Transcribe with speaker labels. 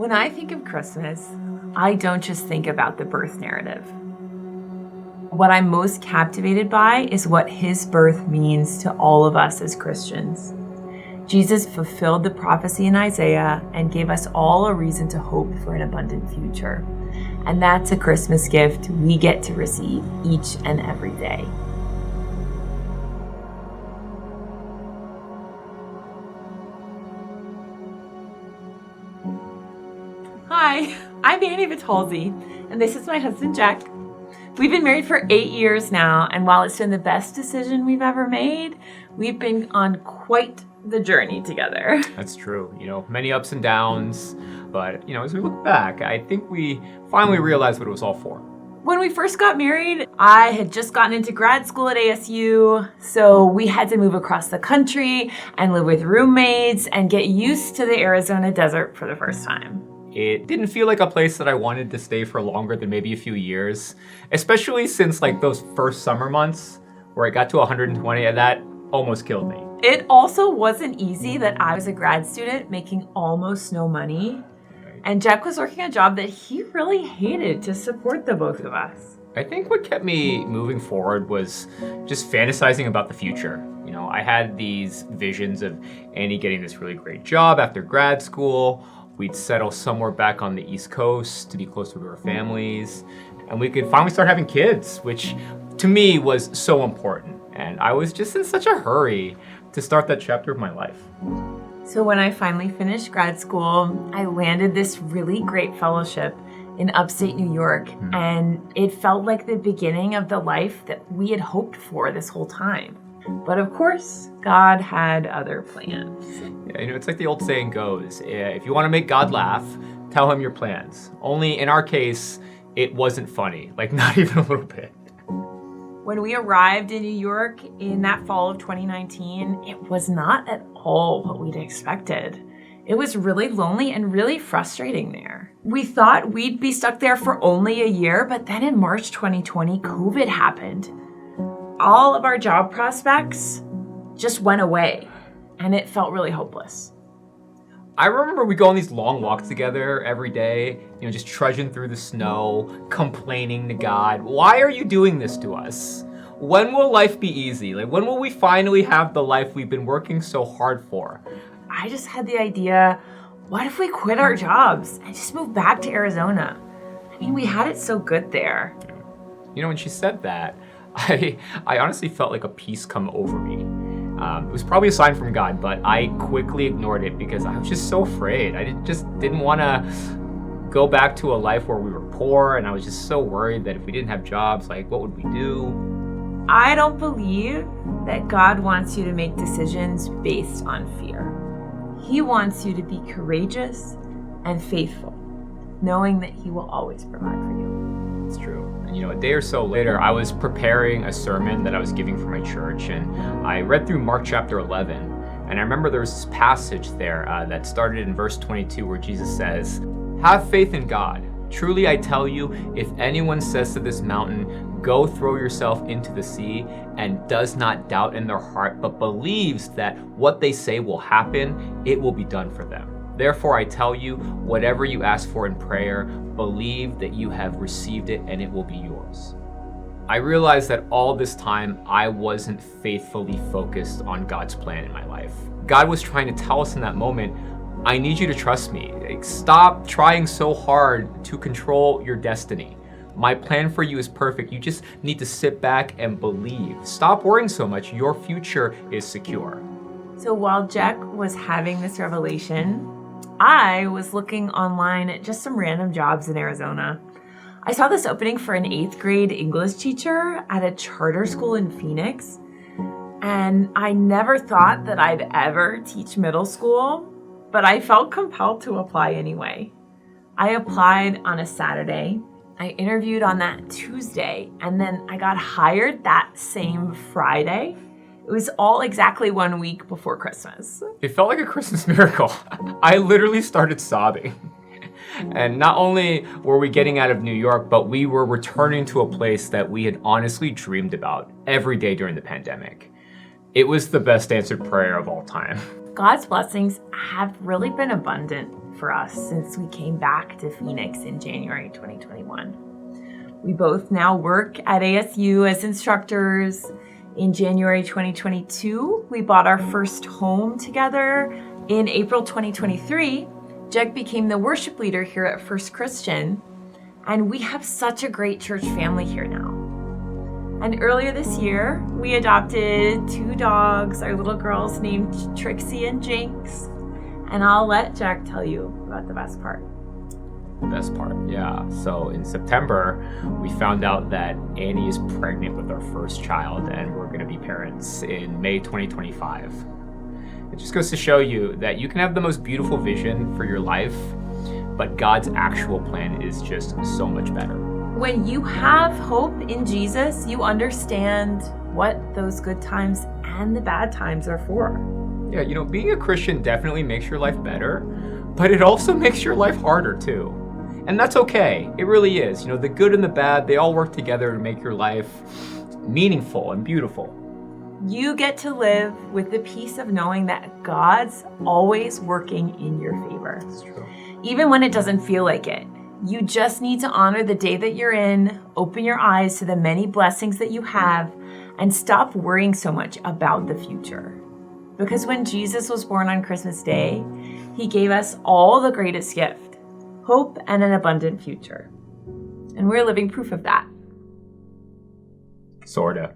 Speaker 1: When I think of Christmas, I don't just think about the birth narrative. What I'm most captivated by is what his birth means to all of us as Christians. Jesus fulfilled the prophecy in Isaiah and gave us all a reason to hope for an abundant future. And that's a Christmas gift we get to receive each and every day. Hi, I'm Annie Vitalzi, and this is my husband, Jack. We've been married for 8 years now, and while it's been the best decision we've ever made, we've been on quite the journey together.
Speaker 2: That's true. Many ups and downs, but, as we look back, I think we finally realized what it was all for.
Speaker 1: When we first got married, I had just gotten into grad school at ASU, so we had to move across the country and live with roommates and get used to the Arizona desert for the first time.
Speaker 2: It didn't feel like a place that I wanted to stay for longer than maybe a few years, especially since those first summer months where it got to 120, and that almost killed me.
Speaker 1: It also wasn't easy that I was a grad student making almost no money, and Jack was working a job that he really hated to support the both of us.
Speaker 2: I think what kept me moving forward was just fantasizing about the future. I had these visions of Annie getting this really great job after grad school. We'd settle somewhere back on the East Coast to be closer to our families, and we could finally start having kids, which to me was so important. And I was just in such a hurry to start that chapter of my life.
Speaker 1: So when I finally finished grad school, I landed this really great fellowship in upstate New York, and it felt like the beginning of the life that we had hoped for this whole time. But of course, God had other plans.
Speaker 2: Yeah, it's like the old saying goes, if you want to make God laugh, tell him your plans. Only in our case, it wasn't funny, not even a little bit.
Speaker 1: When we arrived in New York in that fall of 2019, it was not at all what we'd expected. It was really lonely and really frustrating there. We thought we'd be stuck there for only a year, but then in March 2020, COVID happened. All of our job prospects just went away, and it felt really hopeless.
Speaker 2: I remember we go on these long walks together every day, just trudging through the snow, complaining to God. Why are you doing this to us? When will life be easy? When will we finally have the life we've been working so hard for?
Speaker 1: I just had the idea, what if we quit our jobs and just move back to Arizona? We had it so good there.
Speaker 2: When she said that, I honestly felt like a peace come over me. It was probably a sign from God, but I quickly ignored it because I was just so afraid. I just didn't want to go back to a life where we were poor, and I was just so worried that if we didn't have jobs, what would we do?
Speaker 1: I don't believe that God wants you to make decisions based on fear. He wants you to be courageous and faithful, knowing that he will always provide for you.
Speaker 2: It's true. And a day or so later, I was preparing a sermon that I was giving for my church, and I read through Mark chapter 11, and I remember there was this passage there that started in verse 22 where Jesus says, "Have faith in God. Truly I tell you, if anyone says to this mountain, 'Go throw yourself into the sea,' and does not doubt in their heart, but believes that what they say will happen, it will be done for them. Therefore I tell you, whatever you ask for in prayer, believe that you have received it and it will be yours." I realized that all this time I wasn't faithfully focused on God's plan in my life. God was trying to tell us in that moment, I need you to trust me. Stop trying so hard to control your destiny. My plan for you is perfect. You just need to sit back and believe. Stop worrying so much. Your future is secure.
Speaker 1: So while Jack was having this revelation, I was looking online at just some random jobs in Arizona. I saw this opening for an 8th grade English teacher at a charter school in Phoenix, and I never thought that I'd ever teach middle school, but I felt compelled to apply anyway. I applied on a Saturday. I interviewed on that Tuesday, and then I got hired that same Friday. It was all exactly 1 week before Christmas.
Speaker 2: It felt like a Christmas miracle. I literally started sobbing. And not only were we getting out of New York, but we were returning to a place that we had honestly dreamed about every day during the pandemic. It was the best answered prayer of all time.
Speaker 1: God's blessings have really been abundant. for us since we came back to Phoenix in January 2021. We both now work at ASU as instructors. In January 2022, we bought our first home together. In April 2023, Jeg became the worship leader here at First Christian, and we have such a great church family here now. And earlier this year, we adopted 2 dogs, our little girls named Trixie and Jinx. And I'll let Jack tell you about the best part.
Speaker 2: The best part, yeah. So in September, we found out that Annie is pregnant with our first child, and we're going to be parents in May 2025. It just goes to show you that you can have the most beautiful vision for your life, but God's actual plan is just so much better.
Speaker 1: When you have hope in Jesus, you understand what those good times and the bad times are for.
Speaker 2: Yeah, you know, being a Christian definitely makes your life better, but it also makes your life harder too. And that's okay. It really is. You know, the good and the bad, they all work together to make your life meaningful and beautiful.
Speaker 1: You get to live with the peace of knowing that God's always working in your favor.
Speaker 2: That's true.
Speaker 1: Even when it doesn't feel like it. You just need to honor the day that you're in, open your eyes to the many blessings that you have, and stop worrying so much about the future. Because when Jesus was born on Christmas Day, he gave us all the greatest gift, hope and an abundant future. And we're living proof of that.
Speaker 2: Sorta.